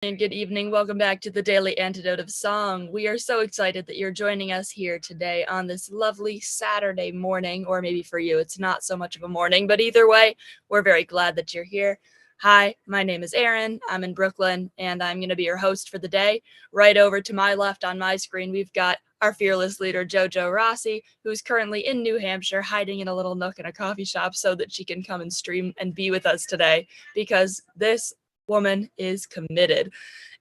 And good evening. Welcome back to the Daily Antidote of Song. We are so excited that you're joining us here today on this lovely Saturday morning, or maybe for you, it's not so much of a morning, but either way, we're very glad that you're here. Hi, my name is Erin. I'm in Brooklyn, and I'm going to be your host for the day. Right over to my left on my screen, we've got our fearless leader, Jojo Rossi, who's currently in New Hampshire, hiding in a little nook in a coffee shop so that she can come and stream and be with us today, because this woman is committed.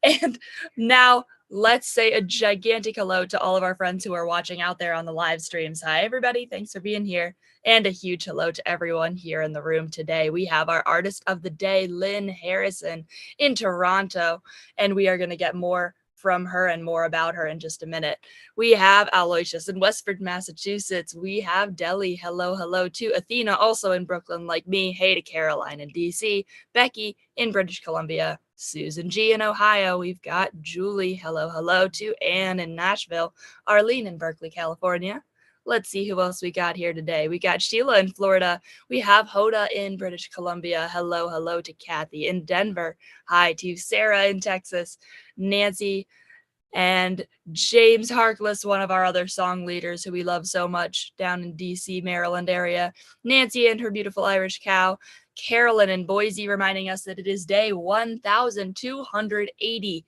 And now let's say a gigantic hello to all of our friends who are watching out there on the live streams. Hi, everybody. Thanks for being here. And a huge hello to everyone here in the room today. We have our artist of the day, Lynn Harrison, in Toronto, and we are going to get more from her and more about her in just a minute. We have Aloysius in Westford, Massachusetts. We have Deli. Hello to Athena, also in Brooklyn, like me. Hey to Caroline in DC. Becky in British Columbia. Susan G in Ohio. We've got Julie. Hello to Anne in Nashville. Arlene in Berkeley, California. Let's see who else we got here today. We got Sheila in Florida. We have Hoda in British Columbia. Hello to Kathy in Denver. Hi to Sarah in Texas. Nancy and James Harkless, one of our other song leaders who we love so much down in DC, Maryland area. Nancy and her beautiful Irish cow. Carolyn in Boise reminding us that it is day 1280.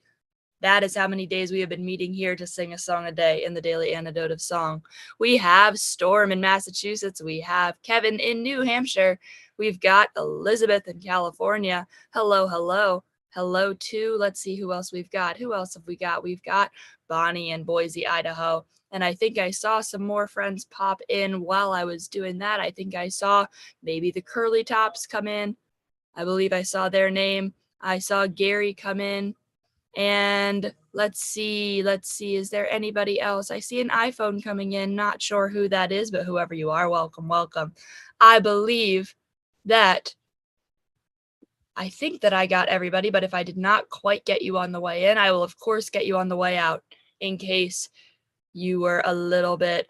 That is how many days we have been meeting here to sing a song a day in the Daily Antidote of Song. We have Storm in Massachusetts. We have Kevin in New Hampshire. We've got Elizabeth in California. Hello to, let's see who else we've got. Who else have we got? We've got Bonnie in Boise, Idaho. And I think I saw some more friends pop in while I was doing that. I think I saw maybe the Curly Tops come in. I believe I saw their name. I saw Gary come in. And let's see, is there anybody else? I see an iPhone coming in. Not sure who that is, but whoever you are, welcome. I believe that I think that I got everybody, but if I did not quite get you on the way in, I will, of course, get you on the way out in case you were a little bit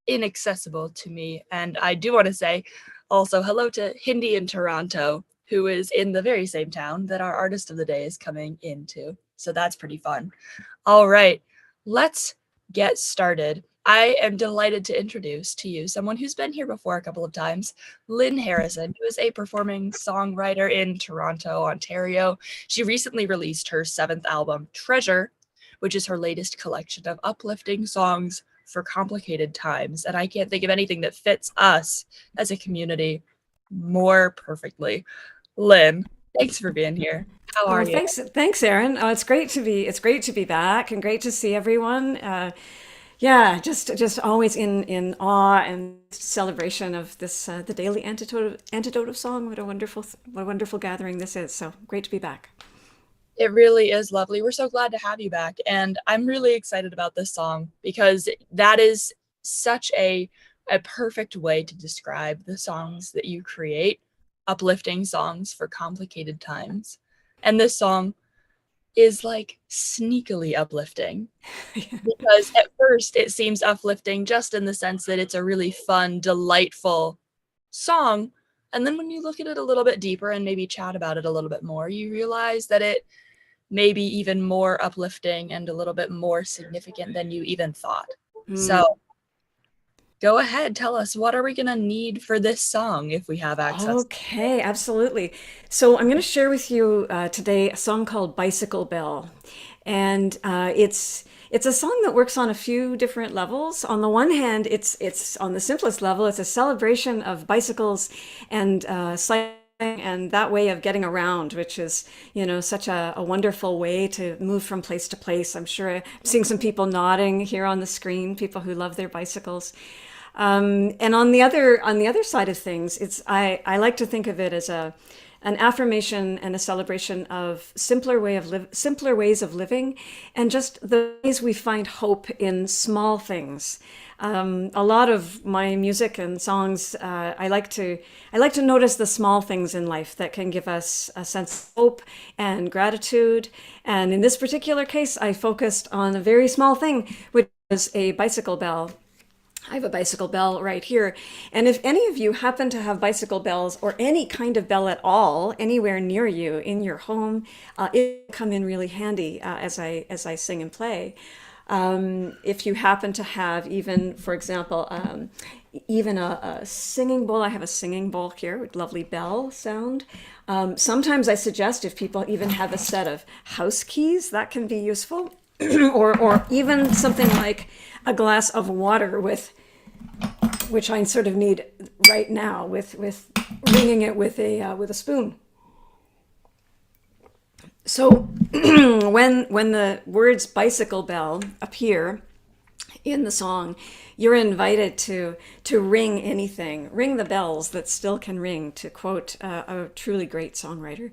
inaccessible to me. And I do want to say also hello to Hindi in Toronto, who is in the very same town that our artist of the day is coming into. So that's pretty fun. All right, let's get started. I am delighted to introduce to you someone who's been here before a couple of times, Lynn Harrison, who is a performing songwriter in Toronto, Ontario. She recently released her 7th album, Treasure, which is her latest collection of uplifting songs for complicated times. And I can't think of anything that fits us as a community more perfectly. Lynn, thanks for being here. How are you? Thanks, Erin. It's great to be back and great to see everyone. Yeah, just always in awe and celebration of this the daily antidote of song. What a wonderful gathering this is. So great to be back. It really is lovely. We're so glad to have you back. And I'm really excited about this song because that is such a perfect way to describe the songs that you create, uplifting songs for complicated times. And this song is like sneakily uplifting because at first it seems uplifting just in the sense that it's a really fun, delightful song. And then when you look at it a little bit deeper and maybe chat about it a little bit more, you realize that it may be even more uplifting and a little bit more significant than you even thought. So go ahead, tell us, what are we going to need for this song if we have access? Okay, absolutely. So I'm going to share with you today a song called Bicycle Bell. And it's a song that works on a few different levels. On the one hand, it's on the simplest level. It's a celebration of bicycles and cycling and that way of getting around, which is, such a wonderful way to move from place to place. I'm sure I'm seeing some people nodding here on the screen, people who love their bicycles. And on the other side of things, I like to think of it as an affirmation and a celebration of simpler ways of living, and just the ways we find hope in small things. A lot of my music and songs, I like to notice the small things in life that can give us a sense of hope and gratitude. And in this particular case, I focused on a very small thing, which was a bicycle bell. I have a bicycle bell right here. And if any of you happen to have bicycle bells or any kind of bell at all anywhere near you in your home, it will come in really handy as I sing and play. If you happen to have even, for example, even a singing bowl, I have a singing bowl here with lovely bell sound. Sometimes I suggest if people even have a set of house keys, that can be useful. or even something like a glass of water with, which I sort of need right now, with ringing it with a spoon. So when the words bicycle bell appear in the song, you're invited to ring anything, ring the bells that still can ring, to quote a truly great songwriter.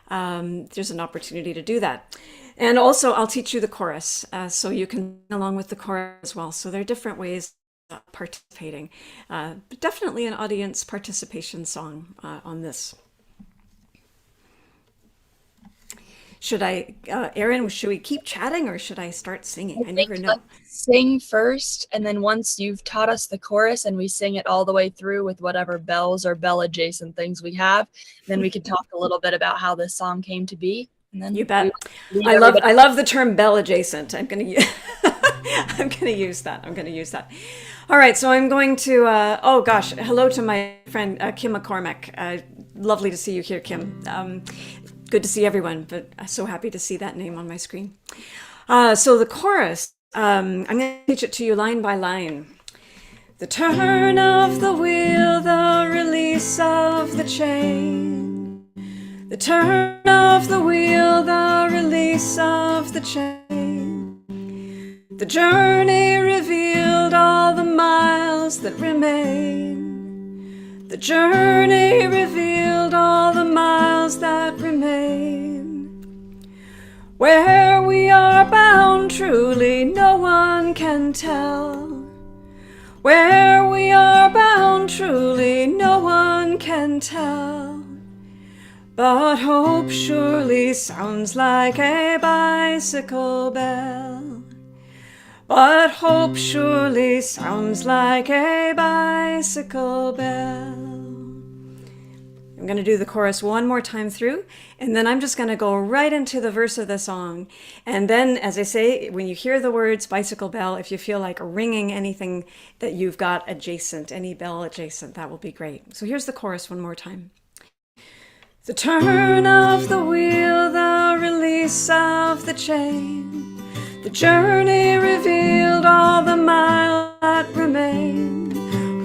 There's an opportunity to do that. And also, I'll teach you the chorus, so you can sing along with the chorus as well. So there are different ways of participating. But definitely an audience participation song on this. Should I, Erin, should we keep chatting or should I start singing? I never know. Let's sing first, and then once you've taught us the chorus and we sing it all the way through with whatever bells or bell adjacent things we have, then we can talk a little bit about how this song came to be. And then you bet. I love the term bell adjacent. I'm going to I'm going to use that. All right, so I'm going to oh gosh, hello to my friend Kim McCormack. Lovely to see you here, Kim. Good to see everyone, but I'm so happy to see that name on my screen. So the chorus, I'm going to teach it to you line by line. The turn of the wheel, the release of the chain. The turn of the wheel, the release of the chain. The journey revealed all the miles that remain. The journey revealed all the miles that remain. Where we are bound truly no one can tell. Where we are bound truly no one can tell. But hope surely sounds like a bicycle bell. But hope surely sounds like a bicycle bell. I'm going to do the chorus one more time through, and then I'm just going to go right into the verse of the song. And then, as I say, when you hear the words bicycle bell, if you feel like ringing anything that you've got adjacent, any bell adjacent, that will be great. So here's the chorus one more time. The turn of the wheel, the release of the chain. The journey revealed all the miles that remain.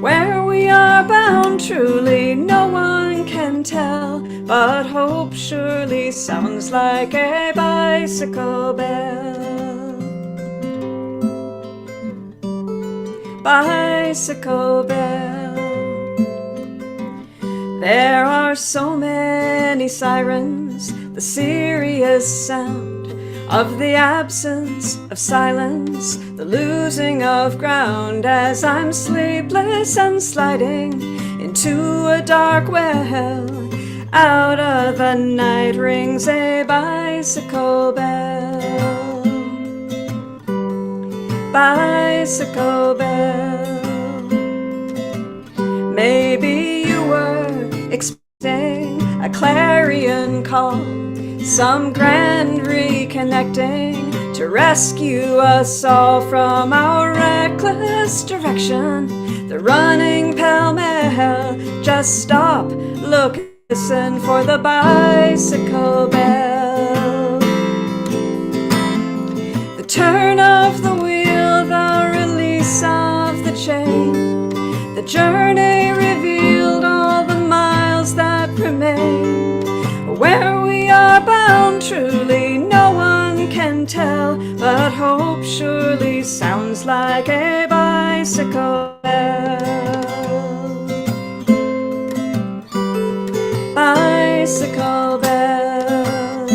Where we are bound truly no one can tell. But hope surely sounds like a bicycle bell. Bicycle bell. There are so many sirens, the serious sound of the absence of silence, the losing of ground as I'm sleepless and sliding into a dark well. Out of the night rings a bicycle bell. Bicycle bell. Maybe you were expecting a clarion call, some grand reconnecting to rescue us all from our reckless direction. The running pell-mell, just stop, look, listen for the bicycle bell. The turn of the wheel, the release of the chain. The journey revealed all the miles that remain. Where we are bound truly no one can tell. But hope surely sounds like a bicycle bell. Bicycle bell.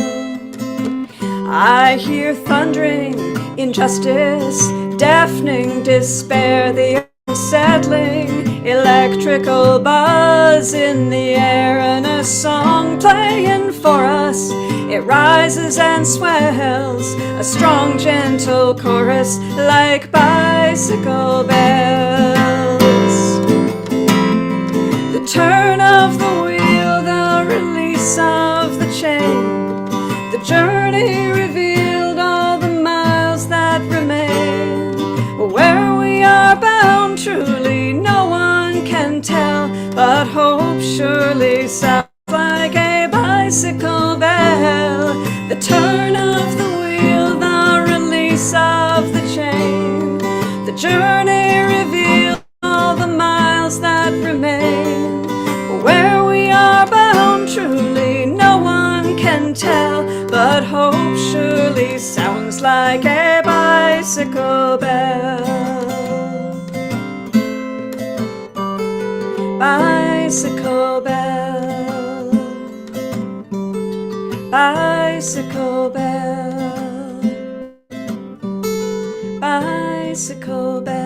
I hear thundering injustice, deafening despair, the unsettling Electrical buzz in the air and a song playing for us. It rises and swells, a strong, gentle chorus like bicycle bells. The turn of the wheel, the release of the chain, the journey revealed, all the miles that remain. Where we are bound, truly no one can tell, but hope surely sounds like a bicycle bell. The turn of the wheel, the release of the chain, the journey revealed, all the miles that remain. Where we are bound, truly no one can tell, but hope surely sounds like a bicycle bell. Bicycle bell, bicycle bell, bicycle bell.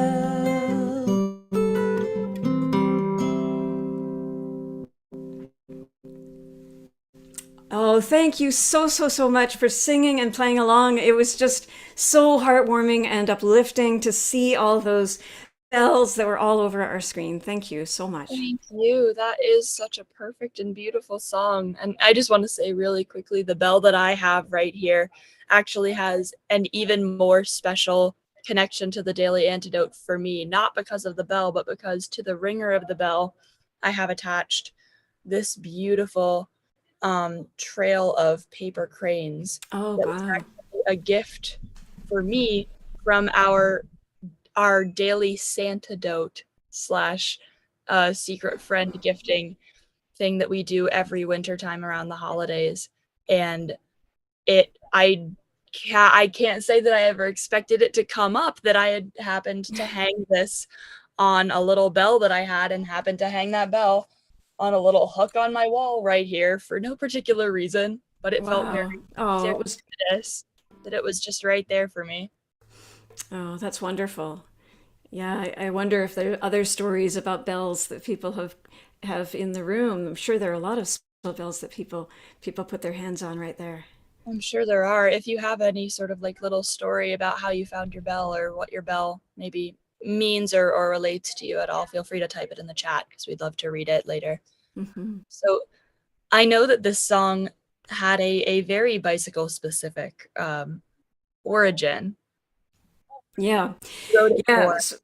Oh, thank you so much for singing and playing along. It was just so heartwarming and uplifting to see all those bells that were all over our screen. Thank you so much. Thank you. That is such a perfect and beautiful song. And I just want to say really quickly, the bell that I have right here actually has an even more special connection to the Daily Antidote for me, not because of the bell, but because to the ringer of the bell, I have attached this beautiful trail of paper cranes Oh, that was wow. actually a gift for me from our daily Santadote slash secret friend gifting thing that we do every winter time around the holidays. And I can't say that I ever expected it to come up that I had happened to hang this on a little bell that I had, and happened to hang that bell on a little hook on my wall right here for no particular reason, but it felt very Wow. Oh, it was, serendipitous that it was just right there for me. oh, that's wonderful. Yeah, I wonder if there are other stories about bells that people have in the room. I'm sure there are a lot of special bells that people put their hands on right there. I'm sure there are. If you have any sort of like little story about how you found your bell or what your bell maybe means or relates to you at all, feel free to type it in the chat because we'd love to read it later. Hmm. So I know that this song had a very bicycle specific origin. Yeah. You wrote it Yeah. for.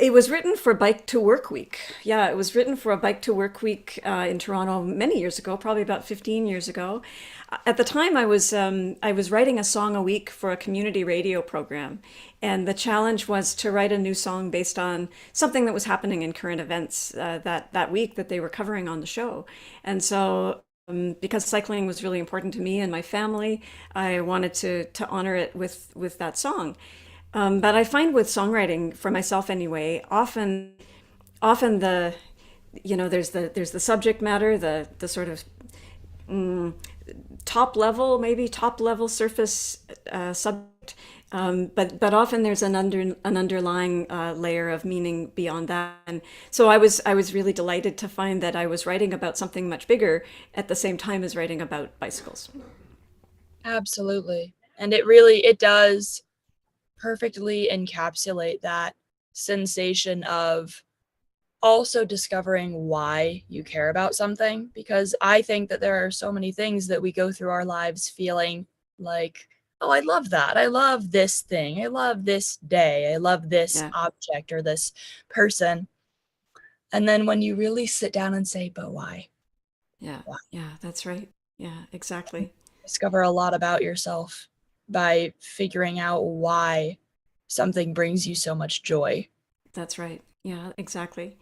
It was written for Bike to Work Week. Yeah, it was written for a Bike to Work Week in Toronto many years ago, probably about 15 years ago. At the time, I was writing a song a week for a community radio program, and the challenge was to write a new song based on something that was happening in current events that week that they were covering on the show. And so, because cycling was really important to me and my family, I wanted to honor it with that song. But I find with songwriting, for myself anyway, often there's the subject matter, the sort of top level surface subject, but often there's an underlying layer of meaning beyond that. And so I was really delighted to find that I was writing about something much bigger at the same time as writing about bicycles. Absolutely. And it does perfectly encapsulate that sensation of also discovering why you care about something, because I think that there are so many things that we go through our lives feeling like, oh, I love that. I love this thing. I love this day. I love this Yeah, object or this person. And then when you really sit down and say, but why? yeah, Why? yeah. That's right. Yeah, exactly. Discover a lot about yourself by figuring out why something brings you so much joy. That's right. Yeah, exactly.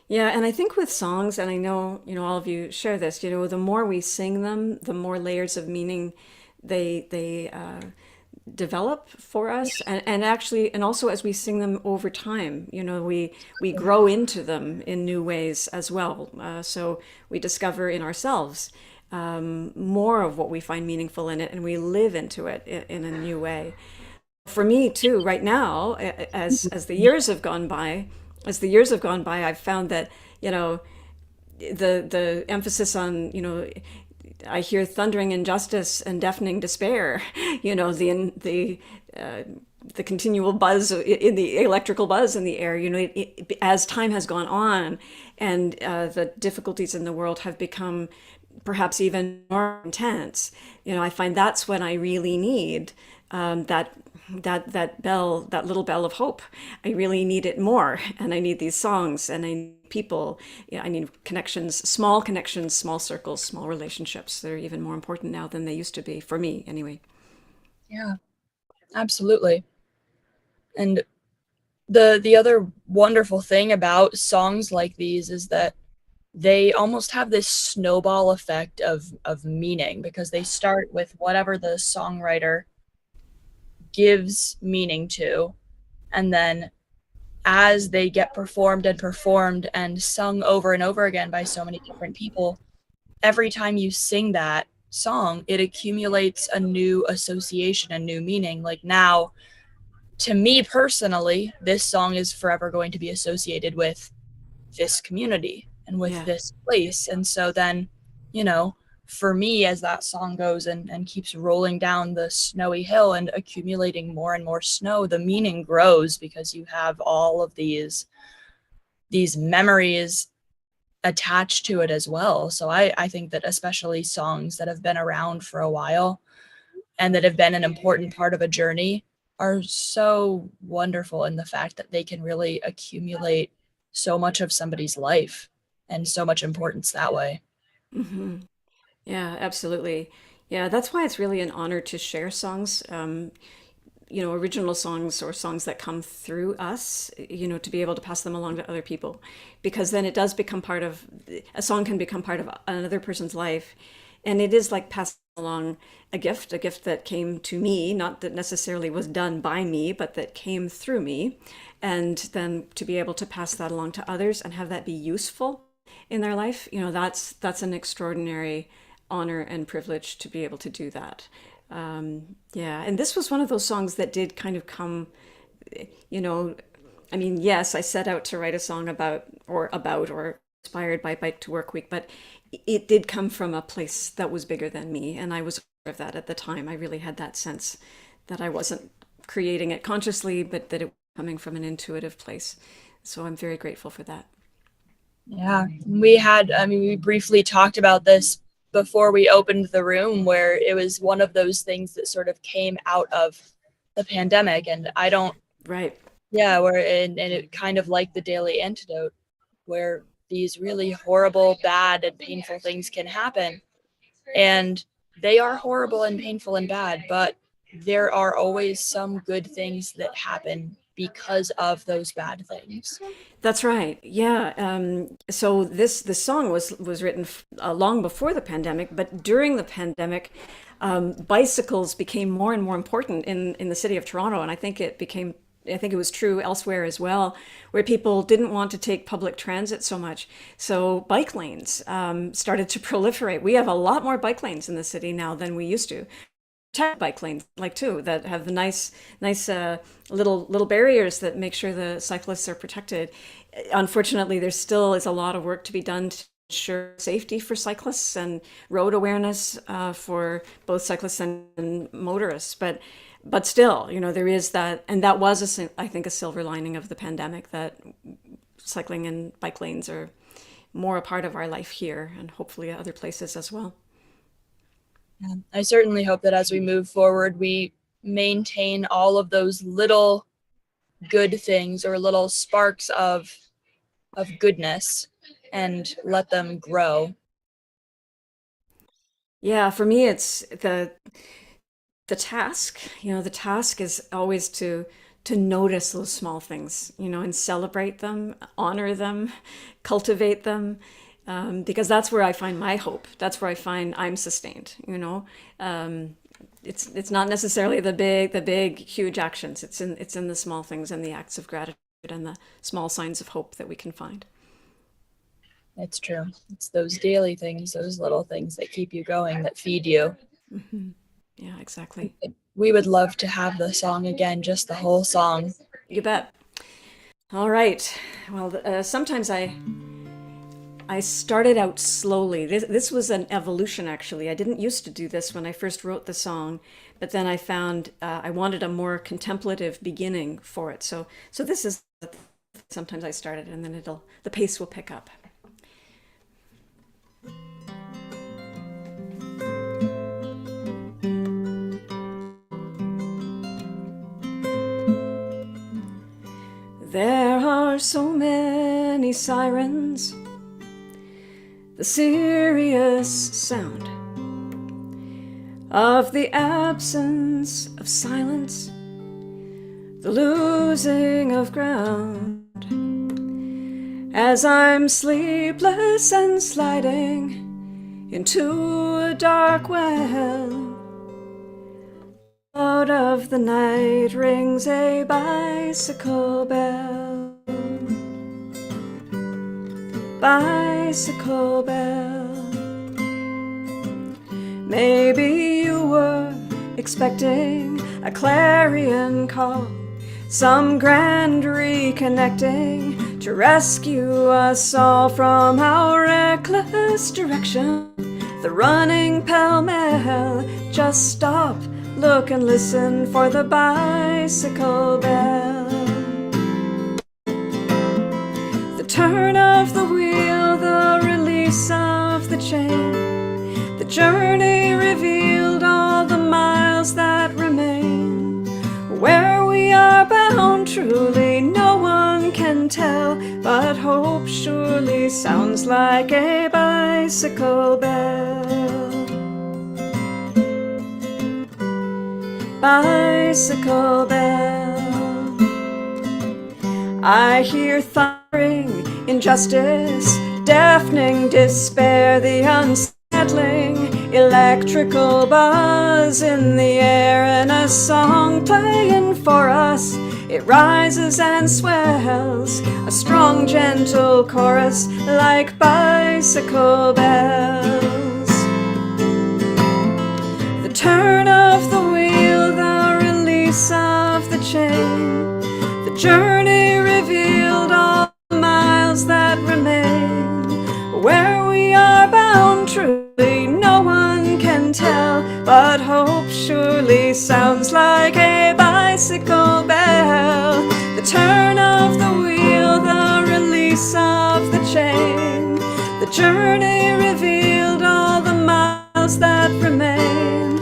Yeah, and I think with songs, and I know, all of you share this, the more we sing them, the more layers of meaning they develop for us. And actually, and also as we sing them over time, we grow into them in new ways as well. So we discover in ourselves more of what we find meaningful in it, and we live into it in a new way. For me too, right now, as the years have gone by, as the years have gone by, I've found that, you know, the emphasis on, I hear thundering injustice and deafening despair. Uh, the continual buzz in the electrical buzz in the air. As time has gone on, and the difficulties in the world have become perhaps even more intense. I find that's when I really need that bell, that little bell of hope. I really need it more, and I need these songs, and I need people. I need connections, small circles, small relationships. They're even more important now than they used to be for me, anyway. Yeah, absolutely. And the other wonderful thing about songs like these is that they almost have this snowball effect of meaning, because they start with whatever the songwriter gives meaning to, and then as they get performed and sung over and over again by so many different people, every time you sing that song, it accumulates a new association, a new meaning. Like now, to me personally, this song is forever going to be associated with this community and with Yeah. this place. And so then, you know, for me, as that song goes and keeps rolling down the snowy hill and accumulating more and more snow, the meaning grows, because you have all of these memories attached to it as well. So I think that especially songs that have been around for a while and that have been an important part of a journey are so wonderful in the fact that they can really accumulate so much of somebody's life and so much importance that way. Hmm. Yeah, absolutely. Yeah, that's why it's really an honor to share songs. Original songs or songs that come through us, to be able to pass them along to other people. Because then it does become a song can become part of another person's life. And it is like passing along a gift that came to me, not that necessarily was done by me, but that came through me. And then to be able to pass that along to others and have that be useful in their life, that's an extraordinary honor and privilege to be able to do that. Yeah, and this was one of those songs that did kind of come, you know, I mean, yes, I set out to write a song about or inspired by Bike to Work Week, but it did come from a place that was bigger than me, and I was aware of that at the time. I really had that sense that I wasn't creating it consciously, but that it was coming from an intuitive place. So I'm very grateful for that. Yeah, we briefly talked about this before we opened the room, where it was one of those things that sort of came out of the pandemic. And I don't, Right. yeah, and it kind of like the Daily Antidote, where these really horrible, bad, and painful things can happen. And they are horrible and painful and bad, but there are always some good things that happen because of those bad things. That's right. Yeah. So this song was written long before the pandemic, but during the pandemic, bicycles became more and more important in the city of Toronto, and I think it was true elsewhere as well, where people didn't want to take public transit so much. So bike lanes started to proliferate. We have a lot more bike lanes in the city now than we used to. Bike lanes like too that have the nice little barriers that make sure the cyclists are protected. Unfortunately, there still is a lot of work to be done to ensure safety for cyclists and road awareness for both cyclists and motorists, but still, there is that, and that was I think a silver lining of the pandemic, that cycling and bike lanes are more a part of our life here and hopefully other places as well. Yeah. I certainly hope that as we move forward, we maintain all of those little good things or little sparks of goodness and let them grow. Yeah, for me, it's the task. The task is always to notice those small things, and celebrate them, honor them, cultivate them, because that's where I find my hope. That's where I find I'm sustained. It's not necessarily the big huge actions. It's in the small things and the acts of gratitude and the small signs of hope that we can find. It's true. It's those daily things, those little things that keep you going, that feed you. Hmm. Yeah, exactly. We would love to have the song again, just the whole song. You bet. All right. Well, sometimes I started out slowly. This was an evolution, actually. I didn't used to do this when I first wrote the song, but then I found I wanted a more contemplative beginning for it. So this is sometimes I started, and then the pace will pick up. There are so many sirens, the serious sound of the absence of silence, the losing of ground. As I'm sleepless and sliding into a dark well, out of the night rings a bicycle bell. Bicycle bell. Maybe you were expecting a clarion call, some grand reconnecting to rescue us all from our reckless direction. The running pell-mell, just stop, look and listen for the bicycle bell. The turn of the wheel, the release of the chain, the journey revealed all the miles that remain. Where we are bound truly no one can tell, but hope surely sounds like a bicycle bell. Bicycle bell. I hear thundering injustice, deafening despair, the unsettling electrical buzz in the air, and a song playing for us. It rises and swells, a strong, gentle chorus like bicycle bells. The turn of the wheel, the release of the chain, the journey revealed all the miles that remain. Where we are bound truly no one can tell, but hope surely sounds like a bicycle bell. The turn of the wheel, the release of the chain, the journey revealed all the miles that remain.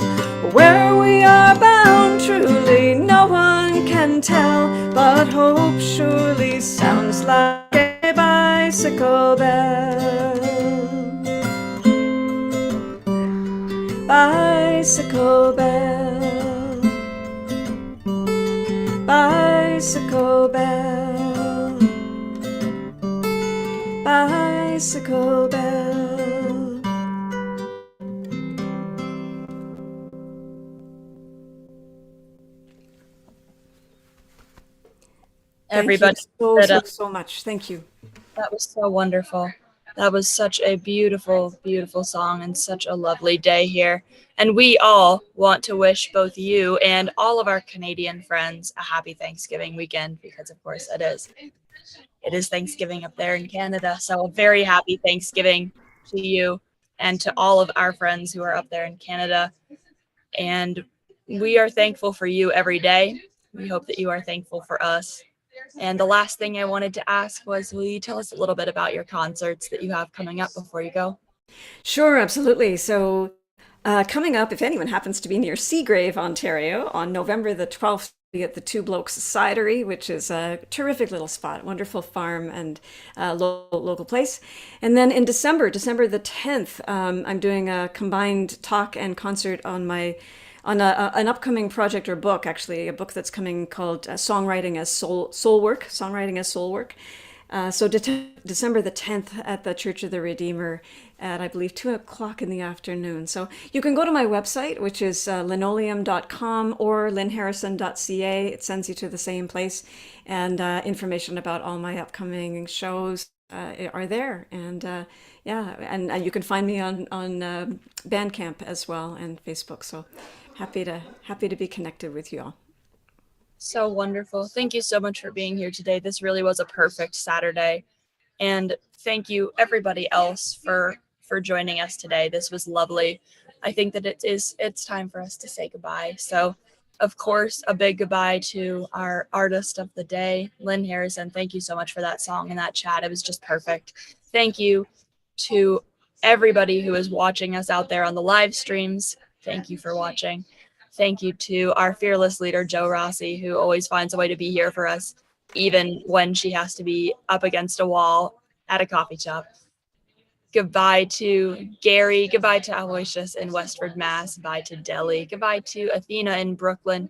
Where we are bound truly no one can tell, but hope surely sounds like a bicycle bell. Bicycle bell. Bicycle bell. Bicycle bell. Thank you Everybody, so much. Thank you. that was so wonderful. That was such a beautiful, beautiful song and such a lovely day here. And we all want to wish both you and all of our Canadian friends a happy Thanksgiving weekend, because of course it is. It is Thanksgiving up there in Canada. So a very happy Thanksgiving to you and to all of our friends who are up there in Canada. And we are thankful for you every day. We hope that you are thankful for us. And the last thing I wanted to ask was, will you tell us a little bit about your concerts that you have coming up before you go? Sure, absolutely. So, coming up, if anyone happens to be near Seagrave, Ontario, on November the 12th, we at the Two Blokes Cidery, which is a terrific little spot, wonderful farm and local place. And then in December the 10th, I'm doing a combined talk and concert on an upcoming project or book, actually, a book that's coming called Songwriting as Soul Work, Songwriting as Soul Work. So December the 10th at the Church of the Redeemer at, I believe, 2 o'clock in the afternoon. So you can go to my website, which is linoleum.com or lynnharrison.ca. It sends you to the same place. And information about all my upcoming shows are there. And yeah, and you can find me on Bandcamp as well and Facebook. So happy to be connected with you all. So wonderful. Thank you so much for being here today. This really was a perfect Saturday. And thank you everybody else for joining us today. This was lovely. I think that it's time for us to say goodbye. So, of course, a big goodbye to our artist of the day, Lynn Harrison. Thank you so much for that song and that chat. It was just perfect. Thank you to everybody who is watching us out there on the live streams. Thank you for watching. Thank you to our fearless leader, Joe Rossi, who always finds a way to be here for us, even when she has to be up against a wall at a coffee shop. Goodbye to Gary. Goodbye to Aloysius in Westford, Mass. Bye to Delhi. Goodbye to Athena in Brooklyn.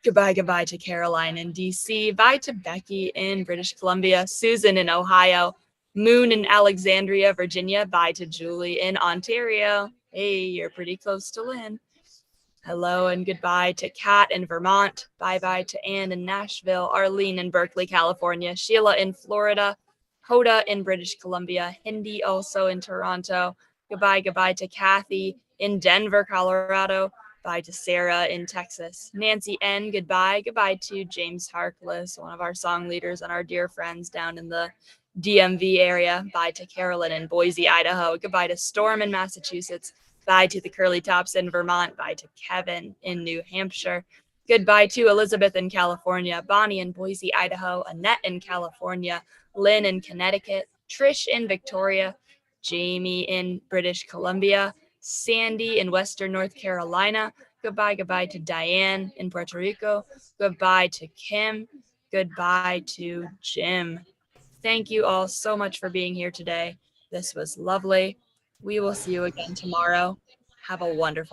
Goodbye to Caroline in DC. Bye to Becky in British Columbia. Susan in Ohio. Moon in Alexandria, Virginia. Bye to Julie in Ontario. Hey, you're pretty close to Lynn. Hello and goodbye to Kat in Vermont. Bye to Anne in Nashville. Arlene in Berkeley, California. Sheila in Florida. Hoda in British Columbia. Hindi also in Toronto. Goodbye to Kathy in Denver, Colorado. Bye to Sarah in Texas. Nancy N, goodbye. Goodbye to James Harkless, one of our song leaders and our dear friends down in the DMV area. Bye to Carolyn in Boise, Idaho. Goodbye to Storm in Massachusetts. Bye to the Curly Tops in Vermont. Bye to Kevin in New Hampshire. Goodbye to Elizabeth in California, Bonnie in Boise, Idaho, Annette in California, Lynn in Connecticut, Trish in Victoria, Jamie in British Columbia, Sandy in Western North Carolina. Goodbye to Diane in Puerto Rico. Goodbye to Kim. Goodbye to Jim. Thank you all so much for being here today. This was lovely. We will see you again tomorrow. Have a wonderful day.